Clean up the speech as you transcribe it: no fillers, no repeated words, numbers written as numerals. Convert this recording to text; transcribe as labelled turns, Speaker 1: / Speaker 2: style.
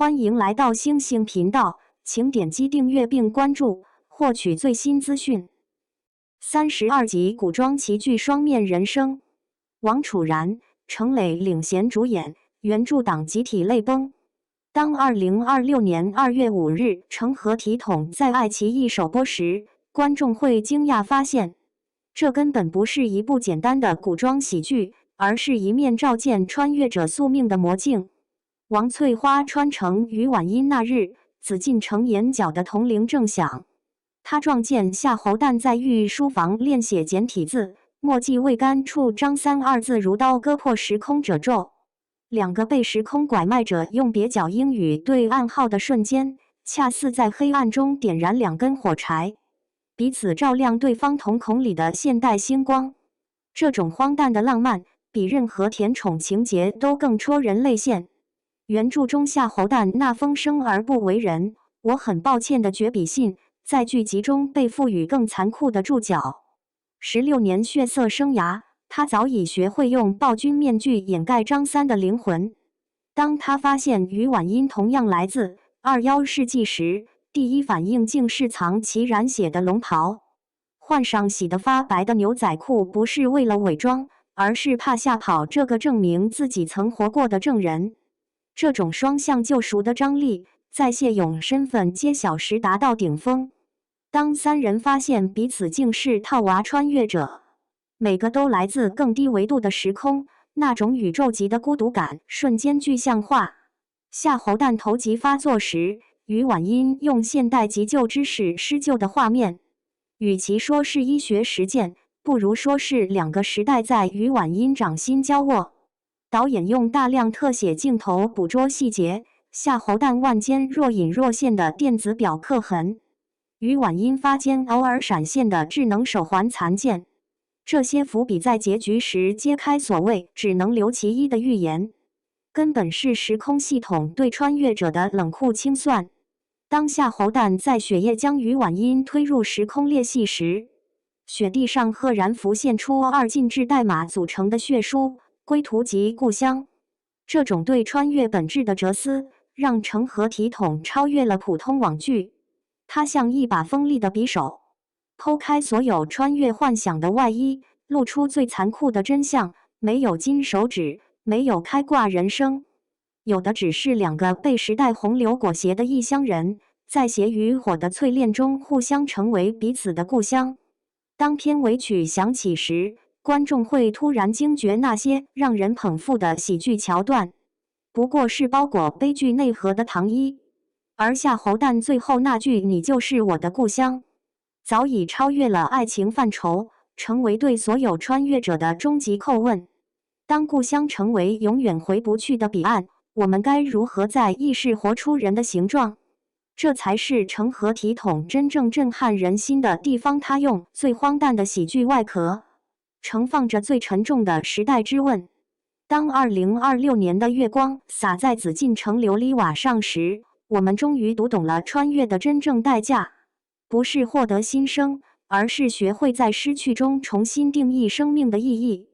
Speaker 1: 欢迎来到星星频道，请点击订阅并关注，获取最新资讯。32集古装奇剧《双面人生》，王楚然、程磊领衔主演，原著党集体泪崩。当2026年2月5日《成何体统》在爱奇艺首播时，观众会惊讶发现，这根本不是一部简单的古装喜剧，而是一面照见穿越者宿命的魔镜。王翠花穿成于婉音那日，紫禁城眼角的铜铃正响。他撞见夏侯旦在御书房练写简体字，墨迹未干处张三二字如刀割破时空褶皱。两个被时空拐卖者用蹩脚英语对暗号的瞬间，恰似在黑暗中点燃两根火柴，彼此照亮对方瞳孔里的现代星光。这种荒诞的浪漫，比任何甜宠情节都更戳人泪腺。原著中夏侯旦那封生而不为人，我很抱歉的绝笔信，在剧集中被赋予更残酷的注脚。16年血色生涯，他早已学会用暴君面具掩盖张三的灵魂。当他发现于婉音同样来自21世纪时，第一反应竟是藏其染血的龙袍，换上洗得发白的牛仔裤，不是为了伪装，而是怕吓跑这个证明自己曾活过的证人。这种双向救赎的张力，在谢勇身份揭晓时达到顶峰。当三人发现彼此竟是套娃穿越者，每个都来自更低维度的时空，那种宇宙级的孤独感瞬间具象化。夏侯旦头疾发作时，于婉音用现代急救知识施救的画面，与其说是医学实践，不如说是两个时代在于婉音掌心交握。导演用大量特写镜头捕捉细节，夏侯旦腕间若隐若现的电子表刻痕，于婉音发间偶尔闪现的智能手环残件，这些伏笔在结局时揭开所谓只能留其一的预言，根本是时空系统对穿越者的冷酷清算。当夏侯旦在雪夜将于婉音推入时空裂隙时，雪地上赫然浮现出2进制代码组成的血书归途及故乡。这种对穿越本质的哲思，让成何体统超越了普通网剧。它像一把锋利的匕首，剖开所有穿越幻想的外衣，露出最残酷的真相：没有金手指，没有开挂人生，有的只是两个被时代洪流裹挟的异乡人，在血与火的淬炼中互相成为彼此的故乡。当片尾曲响起时，观众会突然惊觉那些让人捧腹的喜剧桥段，不过是包裹悲剧内核的糖衣。而夏侯旦最后那句“你就是我的故乡”，早已超越了爱情范畴，成为对所有穿越者的终极叩问。当故乡成为永远回不去的彼岸，我们该如何在意识活出人的形状？这才是成何体统真正震撼人心的地方。他用最荒诞的喜剧外壳，盛放着最沉重的时代之问。当2026年的月光洒在紫禁城琉璃瓦上时，我们终于读懂了穿越的真正代价，不是获得新生，而是学会在失去中重新定义生命的意义。